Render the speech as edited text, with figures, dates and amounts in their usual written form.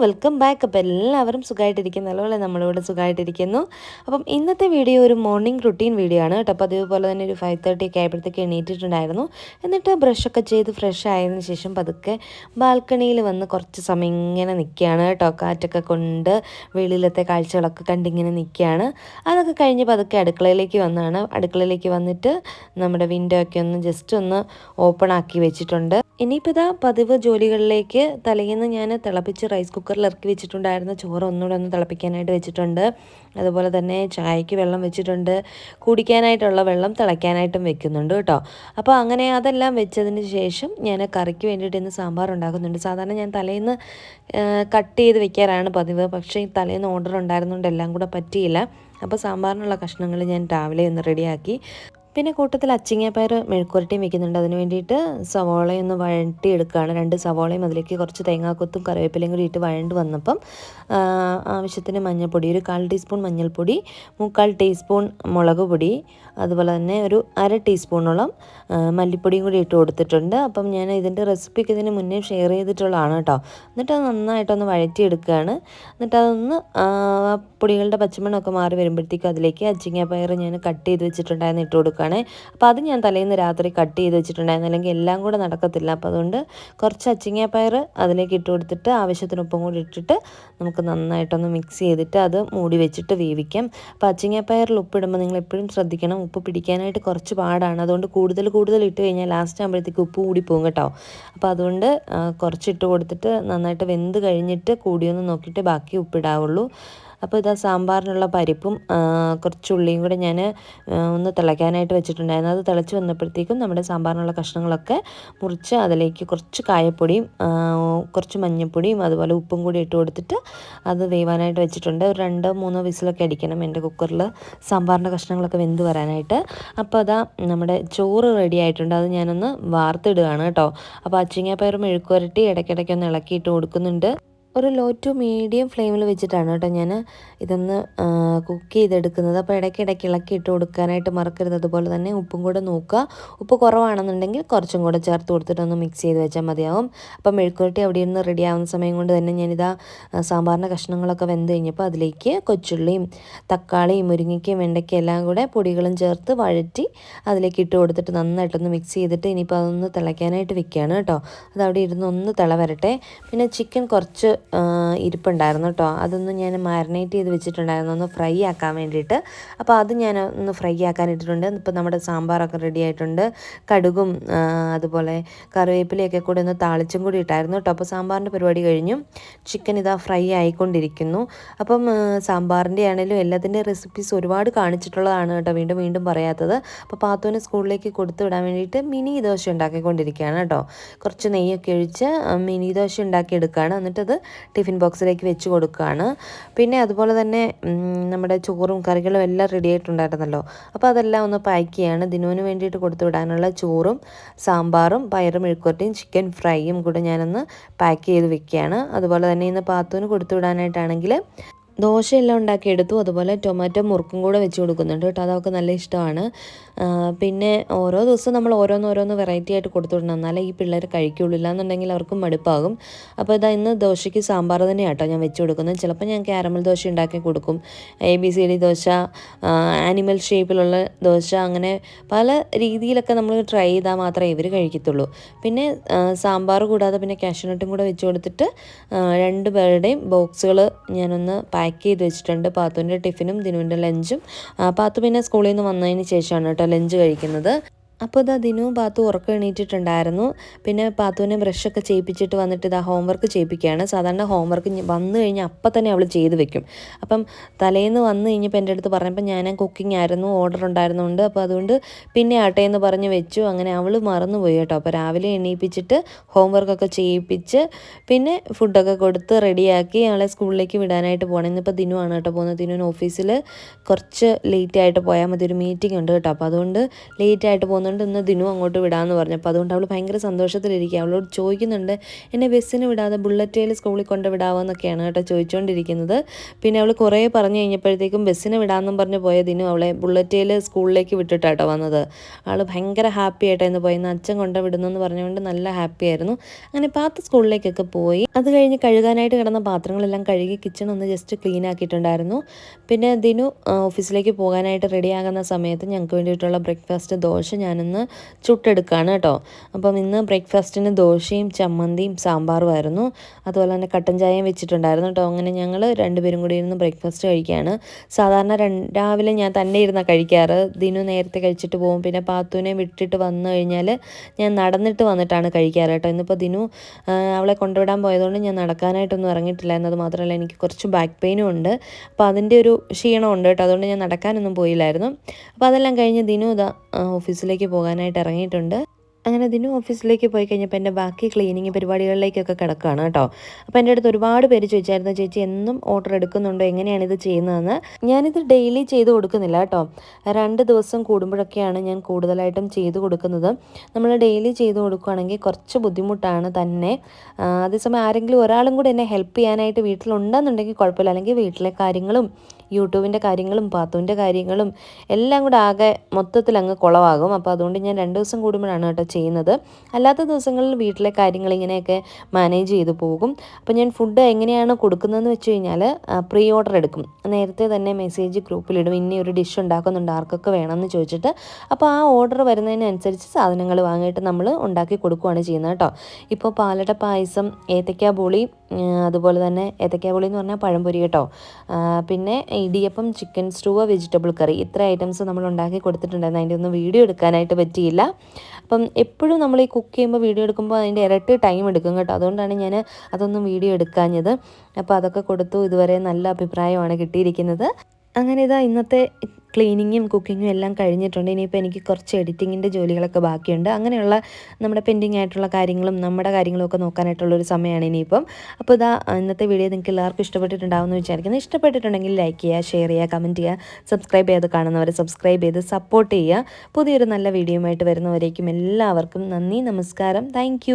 Welcome back. അപ്പോൾ എല്ലാവരും സുഖമായിട്ടിരിക്കുന്നല്ലോ അല്ലേ? നമ്മളിവിടെ സുഖമായിട്ടിരിക്കുന്നു. അപ്പം ഇന്നത്തെ വീഡിയോ ഒരു മോർണിംഗ് റുട്ടീൻ വീഡിയോ ആണ് കേട്ടോ. അപ്പോൾ അതേപോലെ തന്നെ ഒരു 5:30 ഒക്കെ ആയപ്പോഴത്തേക്ക് എണീറ്റിട്ടുണ്ടായിരുന്നു. എന്നിട്ട് ബ്രഷൊക്കെ ചെയ്ത് ഫ്രഷ് ആയതിനു ശേഷം പതുക്കെ ബാൽക്കണിയിൽ വന്ന് കുറച്ച് സമയം ഇങ്ങനെ നിൽക്കുകയാണ് കേട്ടോ. കാറ്റൊക്കെ കൊണ്ട് വെളിയിലത്തെ കാഴ്ചകളൊക്കെ കണ്ടിങ്ങനെ നിൽക്കുകയാണ്. അതൊക്കെ കഴിഞ്ഞ് പതുക്കെ അടുക്കളയിലേക്ക് വന്നതാണ്. അടുക്കളയിലേക്ക് വന്നിട്ട് നമ്മുടെ വിൻഡോ ഒക്കെ ഒന്ന് ജസ്റ്റ് ഒന്ന് ഓപ്പൺ ആക്കി വെച്ചിട്ടുണ്ട്. ഇനിയിപ്പോൾ ഇതാ പതിവ് ജോലികളിലേക്ക് തലേന്ന് ഞാൻ തിളപ്പിച്ച് റൈസ് കുക്കറിൽ ഇറക്കി വെച്ചിട്ടുണ്ടായിരുന്ന ചോറ് ഒന്നുകൂടെ ഒന്ന് തിളപ്പിക്കാനായിട്ട് വെച്ചിട്ടുണ്ട്. അതുപോലെ തന്നെ ചായക്ക് വെള്ളം വെച്ചിട്ടുണ്ട്. കുടിക്കാനായിട്ടുള്ള വെള്ളം തിളയ്ക്കാനായിട്ടും വെക്കുന്നുണ്ട് കേട്ടോ. അപ്പോൾ അങ്ങനെ അതെല്ലാം വെച്ചതിന് ശേഷം ഞാൻ കറിക്ക് വേണ്ടിയിട്ട് ഇന്ന് സാമ്പാർ ഉണ്ടാക്കുന്നുണ്ട്. സാധാരണ ഞാൻ തലേന്ന് കട്ട് ചെയ്ത് വെക്കാറാണ് പതിവ്. പക്ഷേ തലേന്ന് ഓർഡർ ഉണ്ടായിരുന്നുകൊണ്ട് എല്ലാം കൂടെ പറ്റിയില്ല. അപ്പോൾ സാമ്പാറിനുള്ള കഷ്ണങ്ങൾ ഞാൻ രാവിലെ ഒന്ന് റെഡിയാക്കി. പിന്നെ കൂട്ടത്തിൽ അച്ചിങ്ങാപ്പയർ മെഴുക്കുരട്ടിയും വെക്കുന്നുണ്ട്. അതിന് വേണ്ടിയിട്ട് സവോളയൊന്ന് വഴറ്റി എടുക്കുകയാണ്. 2 സവോളയും അതിലേക്ക് കുറച്ച് തേങ്ങാക്കൊത്തും കറിവേപ്പിലയും കൂടി ഇട്ട് വഴണ്ട് വന്നപ്പം ആവശ്യത്തിന് മഞ്ഞൾപ്പൊടി, ഒരു 1/4 ടീസ്പൂൺ മഞ്ഞൾപ്പൊടി, 3/4 ടീസ്പൂൺ മുളക് പൊടി, അതുപോലെ തന്നെ ഒരു 1/2 ടീസ്പൂണോളം മല്ലിപ്പൊടിയും കൂടി ഇട്ട് കൊടുത്തിട്ടുണ്ട്. അപ്പം ഞാൻ ഇതിൻ്റെ റെസിപ്പിക്ക് ഇതിന് മുന്നേ ഷെയർ ചെയ്തിട്ടുള്ളതാണ് കേട്ടോ. എന്നിട്ട് അത് നന്നായിട്ടൊന്ന് വഴറ്റിയെടുക്കുകയാണ്. എന്നിട്ട് അതൊന്ന് പൊടികളുടെ പച്ചമണമൊക്കെ മാറി വരുമ്പോഴത്തേക്കും അതിലേക്ക് അച്ചിങ്ങാപ്പയർ ഞാൻ കട്ട് ചെയ്ത് വെച്ചിട്ടുണ്ടായിരുന്നു ഇട്ട് കൊടുക്കുകയാണ്. അപ്പോൾ അത് ഞാൻ തലേന്ന് രാത്രി കട്ട് ചെയ്ത് വെച്ചിട്ടുണ്ടായിരുന്നു, അല്ലെങ്കിൽ എല്ലാം കൂടെ നടക്കത്തില്ല. അപ്പോൾ അതുകൊണ്ട് കുറച്ച് അച്ചിങ്ങാപ്പയർ അതിലേക്ക് ഇട്ട് കൊടുത്തിട്ട് ആവശ്യത്തിന് ഉപ്പും കൂടി ഇട്ടിട്ട് നമുക്ക് നന്നായിട്ടൊന്ന് മിക്സ് ചെയ്തിട്ട് അത് മൂടി വെച്ചിട്ട് വേവിക്കാം. അപ്പോൾ അച്ചിങ്ങാപ്പയറിൽ ഉപ്പിടുമ്പോൾ നിങ്ങൾ എപ്പോഴും ശ്രദ്ധിക്കണം, ഉപ്പ് പിടിക്കാനായിട്ട് കുറച്ച് പാടാണ്. അതുകൊണ്ട് കൂടുതൽ ഇട്ട് കഴിഞ്ഞാൽ ലാസ്റ്റ് ആകുമ്പോഴത്തേക്ക് ഉപ്പ് കൂടി പോകും കേട്ടോ. അപ്പോൾ അതുകൊണ്ട് കുറച്ചിട്ട് കൊടുത്തിട്ട് നന്നായിട്ട് വെന്ത് കഴിഞ്ഞിട്ട് കൂടിയൊന്ന് നോക്കിയിട്ട് ബാക്കി ഉപ്പിടാവുള്ളൂ. അപ്പോൾ ഇതാ സാമ്പാറിനുള്ള പരിപ്പും കുറച്ചുള്ളിയും കൂടെ ഞാൻ ഒന്ന് തിളയ്ക്കാനായിട്ട് വെച്ചിട്ടുണ്ടായിരുന്നു. അത് തിളച്ച് വന്നപ്പോഴത്തേക്കും നമ്മുടെ സാമ്പാറിനുള്ള കഷ്ണങ്ങളൊക്കെ മുറിച്ച് അതിലേക്ക് കുറച്ച് കായപ്പൊടിയും കുറച്ച് മഞ്ഞൾപ്പൊടിയും അതുപോലെ ഉപ്പും കൂടി ഇട്ട് കൊടുത്തിട്ട് അത് വേവാനായിട്ട് വെച്ചിട്ടുണ്ട്. ഒരു 2-3 വിസിലൊക്കെ അടിക്കണം എൻ്റെ കുക്കറിൽ സാമ്പാറിൻ്റെ കഷ്ണങ്ങളൊക്കെ വെന്ത് വരാനായിട്ട്. അപ്പോൾ അതാ നമ്മുടെ ചോറ് റെഡി ആയിട്ടുണ്ട്. അത് ഞാനൊന്ന് വാർത്തിടുകയാണ് കേട്ടോ. അപ്പോൾ അച്ചിങ്ങാപ്പയർ മെഴുക്കുരട്ടി ഇടയ്ക്കിടയ്ക്കൊന്ന് ഇളക്കിയിട്ട് കൊടുക്കുന്നുണ്ട്. ഒരു ലോ ടു മീഡിയം ഫ്ലെയിമിൽ വെച്ചിട്ടാണ് കേട്ടോ ഞാൻ ഇതൊന്ന് കുക്ക് ചെയ്തെടുക്കുന്നത്. അപ്പോൾ ഇടയ്ക്കിടയ്ക്ക് ഇളക്കി ഇട്ട് കൊടുക്കാനായിട്ട് മറക്കരുത്. അതുപോലെ തന്നെ ഉപ്പും കൂടെ നോക്കുക. ഉപ്പ് കുറവാണെന്നുണ്ടെങ്കിൽ കുറച്ചും കൂടെ ചേർത്ത് കൊടുത്തിട്ടൊന്ന് മിക്സ് ചെയ്ത് വെച്ചാൽ മതിയാവും. അപ്പോൾ മെഴുക്കുവരട്ടി അവിടെ ഇരുന്ന് റെഡി ആവുന്ന സമയം കൊണ്ട് തന്നെ ഞാനിതാ സാമ്പാറിൻ്റെ കഷ്ണങ്ങളൊക്കെ വെന്ത് കഴിഞ്ഞപ്പോൾ അതിലേക്ക് കൊച്ചുള്ളിയും തക്കാളിയും മുരിങ്ങയ്ക്കയും വെണ്ടയ്ക്കയും എല്ലാം കൂടെ പൊടികളും ചേർത്ത് വഴറ്റി അതിലേക്ക് ഇട്ട് കൊടുത്തിട്ട് നന്നായിട്ടൊന്ന് മിക്സ് ചെയ്തിട്ട് ഇനിയിപ്പോൾ അതൊന്ന് തിളയ്ക്കാനായിട്ട് വെക്കുകയാണ് കേട്ടോ. അത് അവിടെ ഇരുന്ന് ഒന്ന് തിള വരട്ടെ. പിന്നെ ചിക്കൻ കുറച്ച് ഇരിപ്പുണ്ടായിരുന്നു കേട്ടോ. അതൊന്ന് ഞാൻ മാരിനേറ്റ് ചെയ്ത് വെച്ചിട്ടുണ്ടായിരുന്നു ഒന്ന് ഫ്രൈ ആക്കാൻ വേണ്ടിയിട്ട്. അപ്പോൾ അത് ഞാൻ ഒന്ന് ഫ്രൈ ആക്കാൻ ഇട്ടിട്ടുണ്ട്. ഇപ്പോൾ നമ്മുടെ സാമ്പാറൊക്കെ റെഡി ആയിട്ടുണ്ട്. കടുകും അതുപോലെ കറിവേപ്പിലയൊക്കെ കൂടി ഒന്ന് താളിച്ചും കൂടി ഇട്ടായിരുന്നു കേട്ടോ. അപ്പോൾ സാമ്പാറിൻ്റെ പരിപാടി കഴിഞ്ഞു. ചിക്കൻ ഇതാ ഫ്രൈ ആയിക്കൊണ്ടിരിക്കുന്നു. അപ്പം സാമ്പാറിൻ്റെ ആണെങ്കിലും എല്ലാത്തിൻ്റെ റെസിപ്പീസ് ഒരുപാട് കാണിച്ചിട്ടുള്ളതാണ് കേട്ടോ, വീണ്ടും പറയാത്തത്. അപ്പോൾ പാത്തുവിന് സ്കൂളിലേക്ക് കൊടുത്തു വിടാൻ വേണ്ടിയിട്ട് മിനി ദോശ ഉണ്ടാക്കിക്കൊണ്ടിരിക്കുകയാണ് കേട്ടോ. കുറച്ച് നെയ്യൊക്കെ ഒഴിച്ച് മിനി ദോശ ഉണ്ടാക്കിയെടുക്കുകയാണ്. എന്നിട്ടത് ടിഫിൻ ബോക്സിലേക്ക് വെച്ച് കൊടുക്കുകയാണ്. പിന്നെ അതുപോലെ തന്നെ നമ്മുടെ ചോറും കറികളും എല്ലാം റെഡി ആയിട്ടുണ്ടായിരുന്നല്ലോ. അപ്പോൾ അതെല്ലാം ഒന്ന് പാക്ക് ചെയ്യാണ്. ദിനുവിന് വേണ്ടിയിട്ട് കൊടുത്തു വിടാനുള്ള ചോറും സാമ്പാറും പയറും മെഴുക്കുവരട്ടിയും ചിക്കൻ ഫ്രൈയും കൂടെ ഞാനൊന്ന് പാക്ക് ചെയ്ത് വെക്കുകയാണ്. അതുപോലെ തന്നെ ഇന്ന് പാത്തുവിന് കൊടുത്തു വിടാനായിട്ടാണെങ്കിൽ ദോശയെല്ലാം ഉണ്ടാക്കിയെടുത്തു. അതുപോലെ ടൊമാറ്റോ മുറുക്കും കൂടെ വെച്ച് കൊടുക്കുന്നുണ്ട് കേട്ടോ. അതൊക്കെ നല്ല ഇഷ്ടമാണ്. പിന്നെ ഓരോ ദിവസവും നമ്മൾ ഓരോന്ന് വെറൈറ്റി ആയിട്ട് കൊടുത്തു വിടണം, എന്നാലേ ഈ പിള്ളേർ കഴിക്കുകയുള്ളൂ. ഇല്ലാന്നുണ്ടെങ്കിൽ അവർക്കും മടുപ്പാകും. അപ്പോൾ ഇതാ ഇന്ന് ദോശയ്ക്ക് സാമ്പാർ തന്നെയാണ് കേട്ടോ ഞാൻ വെച്ച് കൊടുക്കുന്നത്. ചിലപ്പോൾ ഞാൻ ക്യാരമൽ ദോശ ഉണ്ടാക്കി കൊടുക്കും, ABCD ദോശ, ആനിമൽ ഷേപ്പിലുള്ള ദോശ, അങ്ങനെ പല രീതിയിലൊക്കെ നമ്മൾ ട്രൈ ചെയ്താൽ മാത്രമേ ഇവർ കഴിക്കത്തുള്ളൂ. പിന്നെ സാമ്പാർ കൂടാതെ പിന്നെ കാഷ്യൂനട്ടും കൂടെ വെച്ച് കൊടുത്തിട്ട് 2 പേരുടെയും ബോക്സുകൾ ഞാനൊന്ന് പാക്ക് ചെയ്ത് വെച്ചിട്ടുണ്ട്. പാത്തുവിൻ്റെ ടിഫിനും ദിനുവിൻ്റെ ലഞ്ചും. പാത്തു പിന്നെ സ്കൂളിൽ നിന്ന് വന്നതിന് ശേഷമാണ് കേട്ടോ ലഞ്ച് കഴിക്കുന്നത്. അപ്പോൾ ഇതാ ദിനുവും പാത്തു ഉറക്കം എണീറ്റിട്ടുണ്ടായിരുന്നു. പിന്നെ പാത്തുവിനെ ബ്രഷൊക്കെ ചെയ്യിപ്പിച്ചിട്ട് വന്നിട്ട് ഇതാ ഹോംവർക്ക് ചെയ്യിപ്പിക്കുകയാണ്. സാധാരണ ഹോംവർക്ക് വന്നു കഴിഞ്ഞാൽ അപ്പം തന്നെ അവൾ ചെയ്ത് വെക്കും. അപ്പം തലേന്ന് വന്നു കഴിഞ്ഞപ്പോൾ എൻ്റെ അടുത്ത് പറഞ്ഞപ്പോൾ ഞാൻ കുക്കിംഗ് ആയിരുന്നു, ഓർഡർ ഉണ്ടായിരുന്നുണ്ട്. അപ്പോൾ അതുകൊണ്ട് പിന്നെ ആട്ടെ എന്ന് പറഞ്ഞ് വെച്ചു. അങ്ങനെ അവൾ മറന്നുപോയി കേട്ടോ. അപ്പോൾ രാവിലെ എണീപ്പിച്ചിട്ട് ഹോംവർക്കൊക്കെ ചെയ്യിപ്പിച്ച് പിന്നെ ഫുഡൊക്കെ കൊടുത്ത് റെഡിയാക്കി അവളെ സ്കൂളിലേക്ക് വിടാനായിട്ട് പോകണം. ഇന്നിപ്പോൾ ദിനുവാണ് കേട്ടോ പോകുന്നത്. ദിനുവിന് ഓഫീസിൽ കുറച്ച് ലേറ്റായിട്ട് പോയാൽ മതി, ഒരു മീറ്റിംഗ് ഉണ്ട് കേട്ടോ. അപ്പോൾ അതുകൊണ്ട് ലേറ്റായിട്ട് പോകുന്ന പോകുന്നുണ്ട്, ഇന്ന് ദിനു അങ്ങോട്ട് വിടാമെന്ന് പറഞ്ഞു. അപ്പോൾ അതുകൊണ്ട് അവൾ ഭയങ്കര സന്തോഷത്തിലിരിക്കുക. അവളോട് ചോദിക്കുന്നുണ്ട് എന്നെ ബസ്സിന് വിടാതെ ബുള്ളറ്റേൽ സ്കൂളിൽ കൊണ്ട് വിടാമോ എന്നൊക്കെയാണ് കേട്ടോ ചോദിച്ചുകൊണ്ടിരിക്കുന്നത്. പിന്നെ അവൾ കുറേ പറഞ്ഞു കഴിഞ്ഞപ്പോഴത്തേക്കും ബസ്സിന് വിടാമെന്നും പറഞ്ഞ് പോയ ദിനു അവളെ ബുള്ളറ്റേൽ സ്കൂളിലേക്ക് വിട്ടിട്ടാട്ടോ വന്നത്. ആൾ ഭയങ്കര ഹാപ്പി ആയിട്ടായിരുന്നു പോയെന്ന്, അച്ഛൻ കൊണ്ട് വിടുന്നു എന്ന് പറഞ്ഞുകൊണ്ട് നല്ല ഹാപ്പി ആയിരുന്നു. അങ്ങനെ പാത്ത് സ്കൂളിലേക്കൊക്കെ പോയി. അത് കഴിഞ്ഞ് കഴുകാനായിട്ട് കിടന്ന പാത്രങ്ങളെല്ലാം കഴുകി കിച്ചൺ ഒന്ന് ജസ്റ്റ് ക്ലീൻ ആക്കിയിട്ടുണ്ടായിരുന്നു. പിന്നെ ദിനു ഓഫീസിലേക്ക് പോകാനായിട്ട് റെഡിയാകുന്ന സമയത്ത് ഞങ്ങൾക്ക് വേണ്ടിയിട്ടുള്ള ബ്രേക്ക്ഫാസ്റ്റ് ദോശ ഞാനിന്ന് ചുട്ടെടുക്കുകയാണ് കേട്ടോ. അപ്പം ഇന്ന് ബ്രേക്ക്ഫാസ്റ്റിന് ദോശയും ചമ്മന്തിയും സാമ്പാറുമായിരുന്നു. അതുപോലെ തന്നെ കട്ടൻ ചായയും വെച്ചിട്ടുണ്ടായിരുന്നു കേട്ടോ. അങ്ങനെ ഞങ്ങൾ രണ്ടുപേരും കൂടി ഇരുന്ന് ബ്രേക്ക്ഫാസ്റ്റ് കഴിക്കുകയാണ്. സാധാരണ രാവിലെ ഞാൻ തന്നെ ഇരുന്നാണ് കഴിക്കാറ്. ദിനു നേരത്തെ കഴിച്ചിട്ട് പോകും. പിന്നെ പാത്തുവിനെ വിട്ടിട്ട് വന്നു കഴിഞ്ഞാൽ ഞാൻ നടന്നിട്ട് വന്നിട്ടാണ് കഴിക്കാറ് കേട്ടോ. ഇന്നിപ്പോൾ ദിനു അവളെ കൊണ്ടുവിടാൻ പോയതുകൊണ്ട് ഞാൻ നടക്കാനായിട്ടൊന്നും ഇറങ്ങിയിട്ടില്ല. എന്നത് മാത്രമല്ല എനിക്ക് കുറച്ച് ബാക്ക് പെയിനും ഉണ്ട്. അപ്പോൾ അതിൻ്റെ ഒരു ക്ഷീണമുണ്ട് കേട്ടോ. അതുകൊണ്ട് ഞാൻ നടക്കാനൊന്നും പോയില്ലായിരുന്നു. അപ്പോൾ അതെല്ലാം കഴിഞ്ഞ് ദിനു ഇതാ ഓഫീസിലേക്ക് പോകാനായിട്ട് ഇറങ്ങിയിട്ടുണ്ട്. അങ്ങനെ ദിനു ഓഫീസിലേക്ക് പോയി കഴിഞ്ഞപ്പോൾ എൻ്റെ ബാക്കി ക്ലീനിങ് പരിപാടികളിലേക്കൊക്കെ കിടക്കുകയാണ് കേട്ടോ. അപ്പോൾ എൻ്റെ അടുത്ത് ഒരുപാട് പേര് ചോദിച്ചായിരുന്നു, ചേച്ചി എന്നും ഓർഡർ എടുക്കുന്നുണ്ടോ, എങ്ങനെയാണ് ഇത് ചെയ്യുന്നതെന്ന്. ഞാനിത് ഡെയിലി ചെയ്ത് കൊടുക്കുന്നില്ല കേട്ടോ. 2 ദിവസം കൂടുമ്പോഴൊക്കെയാണ് ഞാൻ കൂടുതലായിട്ടും ചെയ്ത് കൊടുക്കുന്നത്. നമ്മൾ ഡെയിലി ചെയ്ത് കൊടുക്കുകയാണെങ്കിൽ കുറച്ച് ബുദ്ധിമുട്ടാണ് തന്നെ. അതേസമയം ആരെങ്കിലും ഒരാളും കൂടി എന്നെ ഹെൽപ്പ് ചെയ്യാനായിട്ട് വീട്ടിലുണ്ടെന്നുണ്ടെങ്കിൽ കുഴപ്പമില്ല. അല്ലെങ്കിൽ വീട്ടിലെ കാര്യങ്ങളും യൂട്യൂബിൻ്റെ കാര്യങ്ങളും പാത്തുവിൻ്റെ കാര്യങ്ങളും എല്ലാം കൂടെ ആകെ മൊത്തത്തിൽ അങ്ങ് കുളമാകും. അപ്പോൾ അതുകൊണ്ട് ഞാൻ 2 ദിവസം കൂടുമ്പോഴാണ് കേട്ടോ ചെയ്യുന്നത്. അല്ലാത്ത ദിവസങ്ങളിൽ വീട്ടിലെ കാര്യങ്ങൾ ഇങ്ങനെയൊക്കെ മാനേജ് ചെയ്ത് പോകും. അപ്പോൾ ഞാൻ ഫുഡ് എങ്ങനെയാണ് കൊടുക്കുന്നതെന്ന് വെച്ച് കഴിഞ്ഞാൽ പ്രീ ഓർഡർ എടുക്കും. നേരത്തെ തന്നെ മെസ്സേജ് ഗ്രൂപ്പിലിടും, ഇനി ഒരു ഡിഷ് ഉണ്ടാക്കുന്നുണ്ട് ആർക്കൊക്കെ വേണമെന്ന് ചോദിച്ചിട്ട്. അപ്പോൾ ആ ഓർഡർ വരുന്നതിനനുസരിച്ച് സാധനങ്ങൾ വാങ്ങിയിട്ട് നമ്മൾ ഉണ്ടാക്കി കൊടുക്കുകയാണ് ചെയ്യുന്നത് കേട്ടോ. ഇപ്പോൾ പാലട പായസം, ഏത്തയ്ക്ക ബോളി, അതുപോലെ തന്നെ ഏത്തയ്ക്ക ബോളി എന്ന് പറഞ്ഞാൽ പഴംപൊരി കേട്ടോ. പിന്നെ ഇടിയപ്പം, ചിക്കൻ സ്റ്റൂ, വെജിറ്റബിൾ കറി, ഇത്ര ഐറ്റംസ് നമ്മൾ ഉണ്ടാക്കി കൊടുത്തിട്ടുണ്ടായിരുന്നു. അതിൻ്റെ ഒന്നും വീഡിയോ എടുക്കാനായിട്ട് പറ്റിയില്ല. അപ്പം എപ്പോഴും നമ്മൾ ഈ കുക്ക് ചെയ്യുമ്പോൾ വീഡിയോ എടുക്കുമ്പോൾ അതിൻ്റെ ഇരട്ടി ടൈം എടുക്കും കേട്ടോ. അതുകൊണ്ടാണ് ഞാൻ അതൊന്നും വീഡിയോ എടുക്കാഞ്ഞത്. അപ്പോൾ അതൊക്കെ കൊടുത്തു. ഇതുവരെ നല്ല അഭിപ്രായമാണ് കിട്ടിയിരിക്കുന്നത്. അങ്ങനെ ഇതാ ഇന്നത്തെ ക്ലീനിങ്ങും കുക്കിങ്ങും എല്ലാം കഴിഞ്ഞിട്ടുണ്ട്. ഇനിയിപ്പോൾ എനിക്ക് കുറച്ച് എഡിറ്റിങ്ങിൻ്റെ ജോലികളൊക്കെ ബാക്കിയുണ്ട്. അങ്ങനെയുള്ള നമ്മുടെ പെൻഡിങ് ആയിട്ടുള്ള കാര്യങ്ങളും നമ്മുടെ കാര്യങ്ങളും ഒക്കെ നോക്കാനായിട്ടുള്ളൊരു സമയമാണ് ഇനിയിപ്പം. അപ്പോൾ ഇതാ ഇന്നത്തെ വീഡിയോ നിങ്ങൾക്ക് എല്ലാവർക്കും ഇഷ്ടപ്പെട്ടിട്ടുണ്ടാവുമെന്ന് വിചാരിക്കുന്നു. ഇഷ്ടപ്പെട്ടിട്ടുണ്ടെങ്കിൽ ലൈക്ക് ചെയ്യുക, ഷെയർ ചെയ്യുക, കമൻറ്റ് ചെയ്യുക, സബ്സ്ക്രൈബ് ചെയ്ത് കാണുന്നവരെ സബ്സ്ക്രൈബ് ചെയ്ത് സപ്പോർട്ട് ചെയ്യുക. പുതിയൊരു നല്ല വീഡിയോയുമായിട്ട് വരുന്നവരേക്കും എല്ലാവർക്കും നന്ദി, നമസ്കാരം, താങ്ക്